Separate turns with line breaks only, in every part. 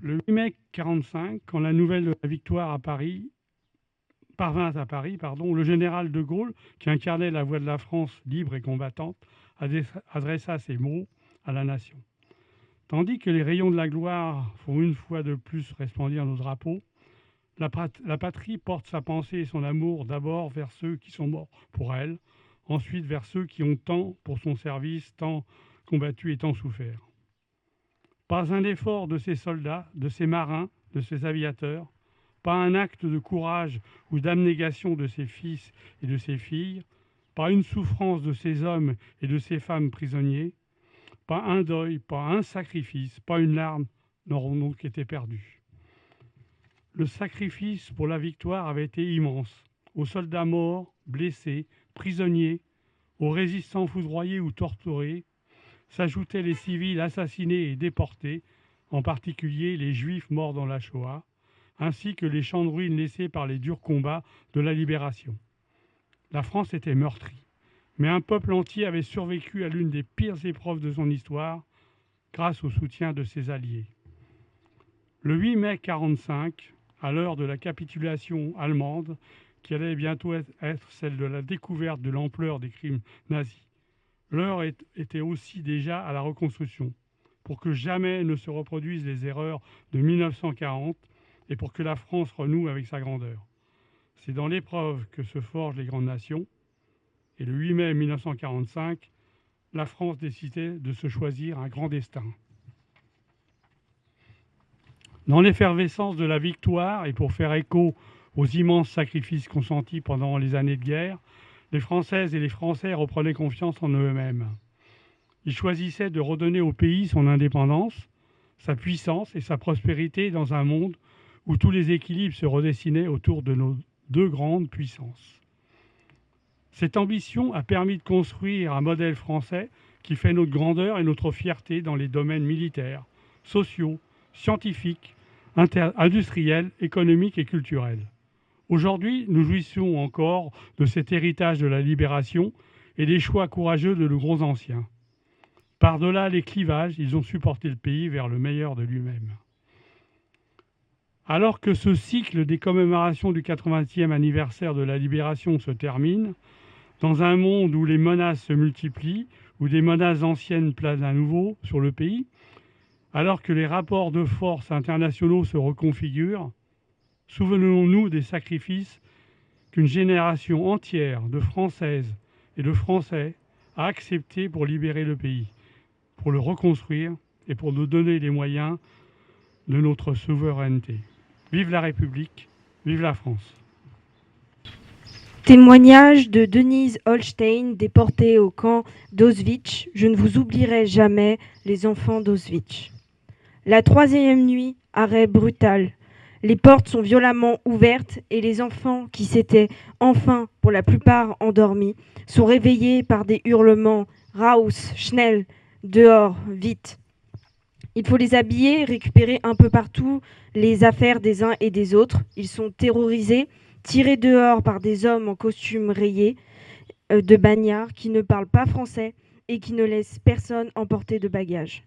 Le 8 mai 1945, quand la nouvelle de la victoire parvint à Paris, le général de Gaulle, qui incarnait la voix de la France libre et combattante, adressa ces mots à la nation. Tandis que les rayons de la gloire font une fois de plus resplendir nos drapeaux, la patrie porte sa pensée et son amour d'abord vers ceux qui sont morts pour elle, ensuite vers ceux qui ont tant pour son service, tant combattu et tant souffert. Pas un effort de ces soldats, de ces marins, de ces aviateurs, pas un acte de courage ou d'abnégation de ses fils et de ses filles, pas une souffrance de ces hommes et de ces femmes prisonniers, pas un deuil, pas un sacrifice, pas une larme n'auront donc été perdus. Le sacrifice pour la victoire avait été immense. Aux soldats morts, blessés, prisonniers, aux résistants foudroyés ou torturés, s'ajoutaient les civils assassinés et déportés, en particulier les juifs morts dans la Shoah, ainsi que les champs de ruines laissés par les durs combats de la libération. La France était meurtrie, mais un peuple entier avait survécu à l'une des pires épreuves de son histoire grâce au soutien de ses alliés. Le 8 mai 1945, à l'heure de la capitulation allemande, qui allait bientôt être celle de la découverte de l'ampleur des crimes nazis, l'heure était aussi déjà à la reconstruction, pour que jamais ne se reproduisent les erreurs de 1940 et pour que la France renoue avec sa grandeur. C'est dans l'épreuve que se forgent les grandes nations. Et le 8 mai 1945, la France décidait de se choisir un grand destin. Dans l'effervescence de la victoire et pour faire écho aux immenses sacrifices consentis pendant les années de guerre, les Françaises et les Français reprenaient confiance en eux-mêmes. Ils choisissaient de redonner au pays son indépendance, sa puissance et sa prospérité dans un monde où tous les équilibres se redessinaient autour de nos deux grandes puissances. Cette ambition a permis de construire un modèle français qui fait notre grandeur et notre fierté dans les domaines militaires, sociaux, scientifiques, industriels, économiques et culturels. Aujourd'hui, nous jouissons encore de cet héritage de la libération et des choix courageux de nos grands anciens. Par-delà les clivages, ils ont supporté le pays vers le meilleur de lui-même. Alors que ce cycle des commémorations du 80e anniversaire de la libération se termine, dans un monde où les menaces se multiplient, où des menaces anciennes planent à nouveau sur le pays, alors que les rapports de force internationaux se reconfigurent, souvenons-nous des sacrifices qu'une génération entière de Françaises et de Français a acceptés pour libérer le pays, pour le reconstruire et pour nous donner les moyens de notre souveraineté. Vive la République, vive la France.
Témoignage de Denise Holstein, déportée au camp d'Auschwitz. Je ne vous oublierai jamais, les enfants d'Auschwitz. La troisième nuit, arrêt brutal. Les portes sont violemment ouvertes et les enfants, qui s'étaient enfin, pour la plupart, endormis, sont réveillés par des hurlements. Raus, schnell, dehors, vite. Il faut les habiller, récupérer un peu partout les affaires des uns et des autres. Ils sont terrorisés, tirés dehors par des hommes en costume rayé de bagnards qui ne parlent pas français et qui ne laissent personne emporter de bagages.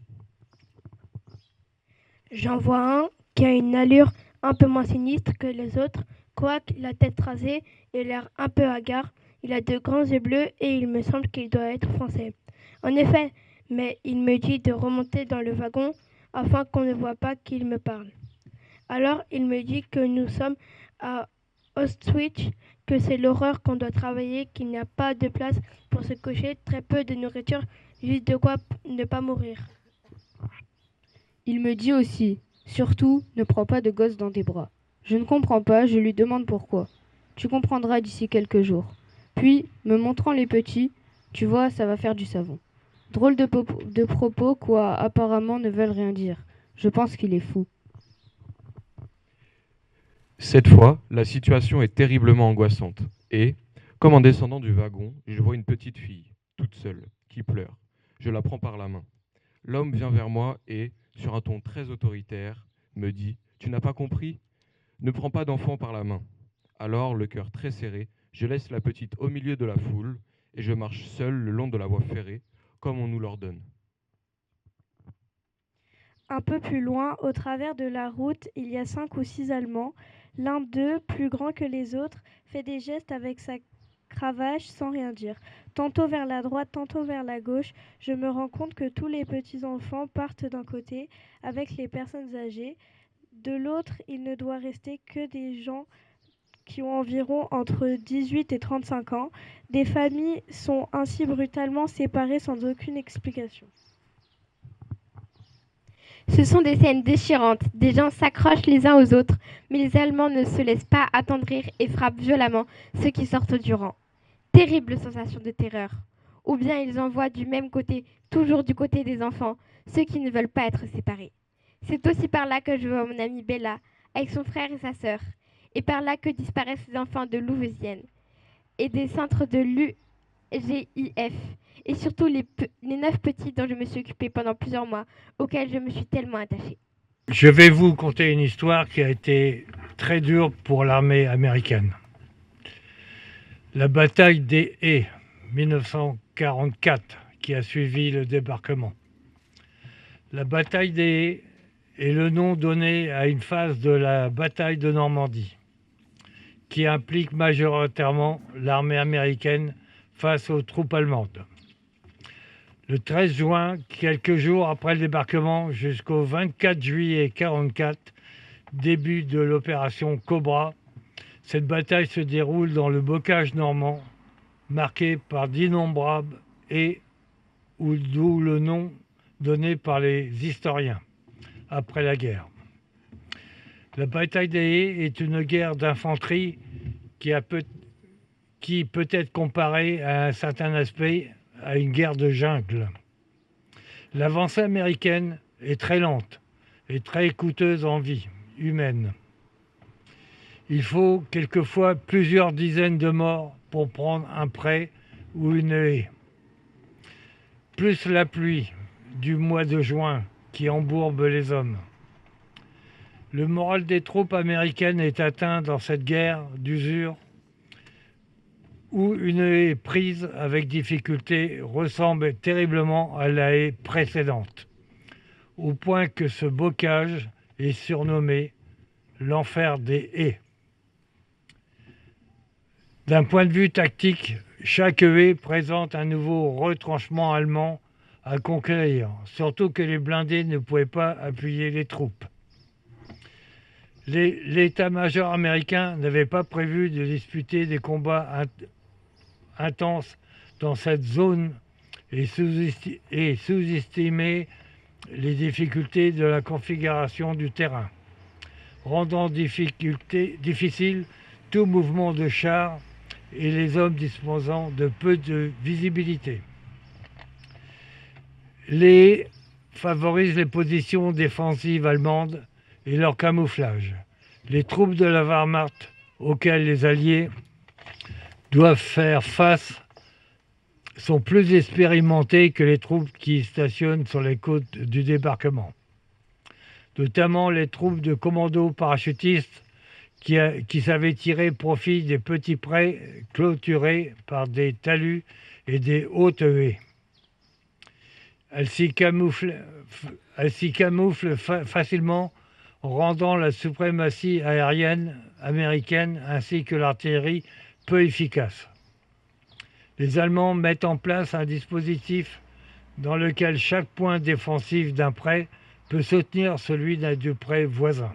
J'en vois un qui a une allure un peu moins sinistre que les autres, quoique la tête rasée et l'air un peu hagard. Il a de grands yeux bleus et il me semble qu'il doit être français. En effet, mais il me dit de remonter dans le wagon afin qu'on ne voit pas qu'il me parle. Alors il me dit que nous sommes à Auschwitz, que c'est l'horreur, qu'on doit travailler, qu'il n'y a pas de place pour se coucher, très peu de nourriture, juste de quoi ne pas mourir.
Il me dit aussi, surtout, ne prends pas de gosse dans tes bras. Je ne comprends pas, je lui demande pourquoi. Tu comprendras d'ici quelques jours. Puis, me montrant les petits, tu vois, ça va faire du savon. Drôle de propos, quoi, apparemment ne veulent rien dire. Je pense qu'il est fou.
Cette fois, la situation est terriblement angoissante. Et, comme en descendant du wagon, je vois une petite fille, toute seule, qui pleure. Je la prends par la main. L'homme vient vers moi et, sur un ton très autoritaire, me dit « Tu n'as pas compris ? Ne prends pas d'enfant par la main. » Alors, le cœur très serré, je laisse la petite au milieu de la foule et je marche seul le long de la voie ferrée, comme on nous l'ordonne.
Un peu plus loin, au travers de la route, il y a 5 ou 6 Allemands. L'un d'eux, plus grand que les autres, fait des gestes avec sa cravache sans rien dire. Tantôt vers la droite, tantôt vers la gauche. Je me rends compte que tous les petits-enfants partent d'un côté avec les personnes âgées. De l'autre, il ne doit rester que des gens qui ont environ entre 18 et 35 ans. Des familles sont ainsi brutalement séparées sans aucune explication.
Ce sont des scènes déchirantes. Des gens s'accrochent les uns aux autres, mais les Allemands ne se laissent pas attendrir et frappent violemment ceux qui sortent du rang. Terrible sensation de terreur. Ou bien ils envoient du même côté, toujours du côté des enfants, ceux qui ne veulent pas être séparés. C'est aussi par là que je vois mon amie Bella, avec son frère et sa sœur, et par là que disparaissent les enfants de Louveciennes et des centres de l'UGIF, et surtout les 9 petits dont je me suis occupée pendant plusieurs mois, auxquels je me suis tellement attachée.
Je vais vous conter une histoire qui a été très dure pour l'armée américaine. La bataille des Haies, 1944, qui a suivi le débarquement. La bataille des Haies est le nom donné à une phase de la bataille de Normandie, qui implique majoritairement l'armée américaine face aux troupes allemandes. Le 13 juin, quelques jours après le débarquement, jusqu'au 24 juillet 1944, début de l'opération Cobra, cette bataille se déroule dans le bocage normand, marqué par d'innombrables haies, d'où le nom donné par les historiens après la guerre. La bataille des Haies est une guerre d'infanterie qui peut être comparée à un certain aspect à une guerre de jungle. L'avancée américaine est très lente et très coûteuse en vie humaine. Il faut quelquefois plusieurs dizaines de morts pour prendre un pré ou une haie. Plus la pluie du mois de juin qui embourbe les hommes. Le moral des troupes américaines est atteint dans cette guerre d'usure où une haie prise avec difficulté ressemble terriblement à la haie précédente, au point que ce bocage est surnommé l'enfer des haies. D'un point de vue tactique, chaque haie présente un nouveau retranchement allemand à conquérir, surtout que les blindés ne pouvaient pas appuyer les troupes. L'état-major américain n'avait pas prévu de disputer des combats intenses dans cette zone et sous-estimait les difficultés de la configuration du terrain, rendant difficile tout mouvement de chars et les hommes disposant de peu de visibilité. Les favorisent les positions défensives allemandes et leur camouflage. Les troupes de la Wehrmacht auxquelles les Alliés doivent faire face sont plus expérimentées que les troupes qui stationnent sur les côtes du débarquement. Notamment les troupes de commandos parachutistes qui savaient tirer profit des petits prés clôturés par des talus et des hautes haies. Elles s'y camouflent facilement, rendant la suprématie aérienne américaine ainsi que l'artillerie peu efficace. Les Allemands mettent en place un dispositif dans lequel chaque point défensif d'un pré peut soutenir celui du pré voisin.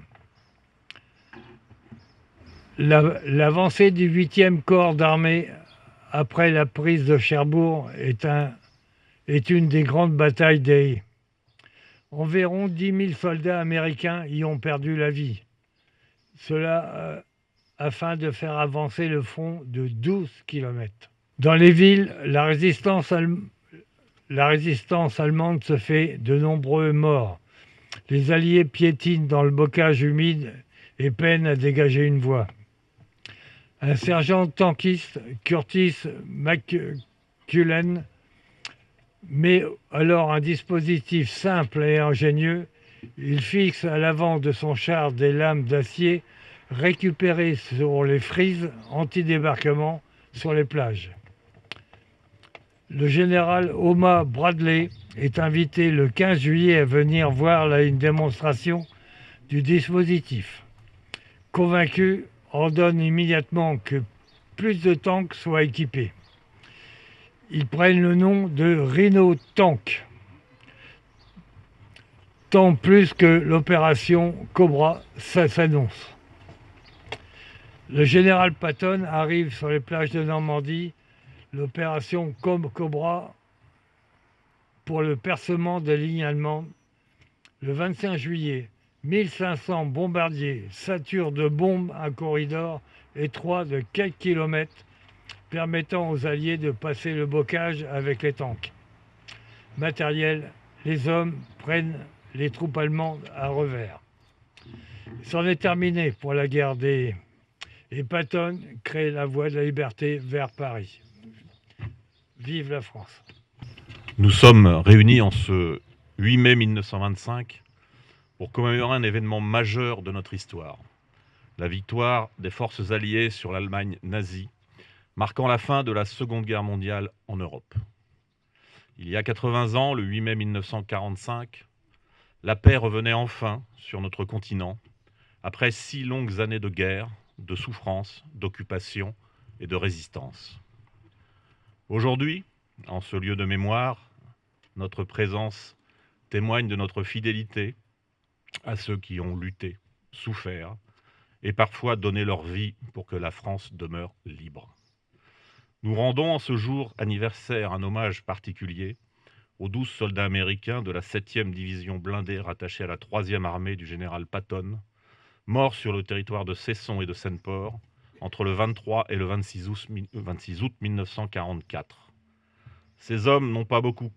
L'avancée du 8e corps d'armée après la prise de Cherbourg est une des grandes batailles des Haies. Environ 10 000 soldats américains y ont perdu la vie. Cela afin de faire avancer le front de 12 km. Dans les villes, la résistance allemande se fait de nombreux morts. Les Alliés piétinent dans le bocage humide et peinent à dégager une voie. Un sergent tankiste, Curtis McCullen, met alors un dispositif simple et ingénieux. Il fixe à l'avant de son char des lames d'acier récupérées sur les frises anti-débarquement sur les plages. Le général Omar Bradley est invité le 15 juillet à venir voir une démonstration du dispositif. Convaincu, ordonne immédiatement que plus de tanks soient équipés. Ils prennent le nom de Rhino Tank, tant plus que l'opération Cobra s'annonce. Le général Patton arrive sur les plages de Normandie, l'opération Cobra pour le percement des lignes allemandes. Le 25 juillet, 1500 bombardiers saturent de bombes un corridor étroit de 4 km permettant aux Alliés de passer le bocage avec les tanks. Matériel, les hommes prennent les troupes allemandes à revers. C'en est terminé pour la guerre des... Et Patton crée la voie de la liberté vers Paris. Vive la France!
Nous sommes réunis en ce 8 mai 1925 pour commémorer un événement majeur de notre histoire, la victoire des forces alliées sur l'Allemagne nazie, marquant la fin de la Seconde Guerre mondiale en Europe. Il y a 80 ans, le 8 mai 1945, la paix revenait enfin sur notre continent, après 6 longues années de guerre, de souffrance, d'occupation et de résistance. Aujourd'hui, en ce lieu de mémoire, notre présence témoigne de notre fidélité à ceux qui ont lutté, souffert et parfois donné leur vie pour que la France demeure libre. Nous rendons en ce jour anniversaire un hommage particulier aux 12 soldats américains de la 7e division blindée rattachée à la 3e armée du général Patton, morts sur le territoire de Cesson et de Seine-Port entre le 23 et le 26 août 1944. Ces hommes n'ont pas beaucoup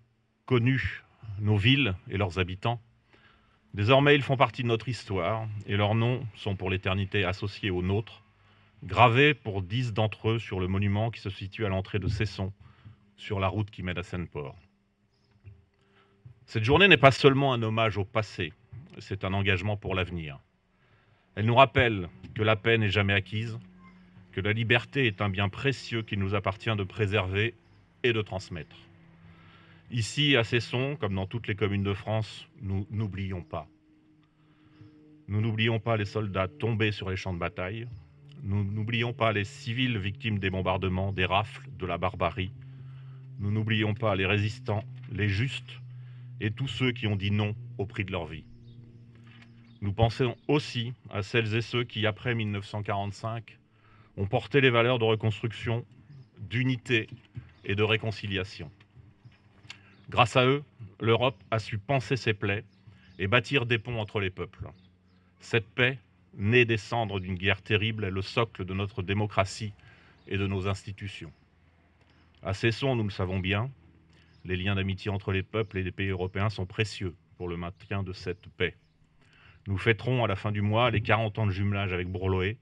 connu nos villes et leurs habitants. Désormais, ils font partie de notre histoire et leurs noms sont pour l'éternité associés aux nôtres, gravés pour 10 d'entre eux sur le monument qui se situe à l'entrée de Cesson, sur la route qui mène à Seine-Port. Cette journée n'est pas seulement un hommage au passé, c'est un engagement pour l'avenir. Elle nous rappelle que la paix n'est jamais acquise, que la liberté est un bien précieux qu'il nous appartient de préserver et de transmettre. Ici, à Cesson, comme dans toutes les communes de France, nous n'oublions pas. Nous n'oublions pas les soldats tombés sur les champs de bataille. Nous n'oublions pas les civils victimes des bombardements, des rafles, de la barbarie. Nous n'oublions pas les résistants, les justes et tous ceux qui ont dit non au prix de leur vie. Nous pensons aussi à celles et ceux qui, après 1945, ont porté les valeurs de reconstruction, d'unité et de réconciliation. Grâce à eux, l'Europe a su panser ses plaies et bâtir des ponts entre les peuples. Cette paix, née des cendres d'une guerre terrible, est le socle de notre démocratie et de nos institutions. À Cesson, nous le savons bien, les liens d'amitié entre les peuples et les pays européens sont précieux pour le maintien de cette paix. Nous fêterons à la fin du mois les 40 ans de jumelage avec Bourloé,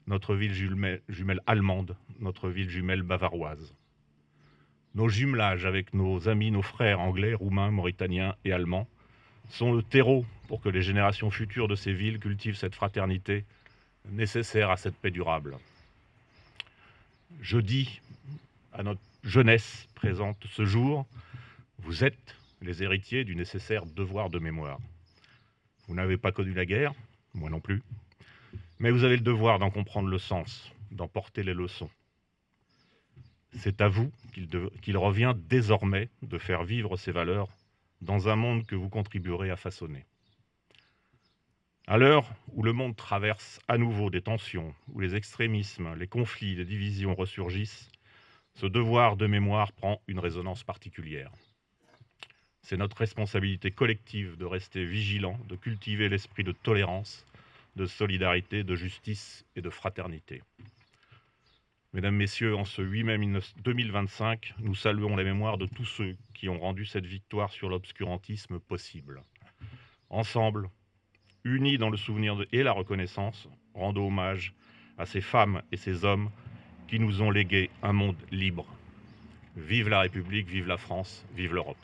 notre ville jumelle allemande, notre ville jumelle bavaroise. Nos jumelages avec nos amis, nos frères anglais, roumains, mauritaniens et allemands sont le terreau pour que les générations futures de ces villes cultivent cette fraternité nécessaire à cette paix durable. Je dis à notre jeunesse présente ce jour, vous êtes les héritiers du nécessaire devoir de mémoire. Vous n'avez pas connu la guerre, moi non plus, mais vous avez le devoir d'en comprendre le sens, d'en porter les leçons. C'est à vous qu'il revient désormais de faire vivre ces valeurs dans un monde que vous contribuerez à façonner. À l'heure où le monde traverse à nouveau des tensions, où les extrémismes, les conflits, les divisions ressurgissent, ce devoir de mémoire prend une résonance particulière. C'est notre responsabilité collective de rester vigilants, de cultiver l'esprit de tolérance, de solidarité, de justice et de fraternité. Mesdames, Messieurs, en ce 8 mai 2025, nous saluons la mémoire de tous ceux qui ont rendu cette victoire sur l'obscurantisme possible. Ensemble, unis dans le souvenir et la reconnaissance, rendons hommage à ces femmes et ces hommes qui nous ont légué un monde libre. Vive la République, vive la France, vive l'Europe.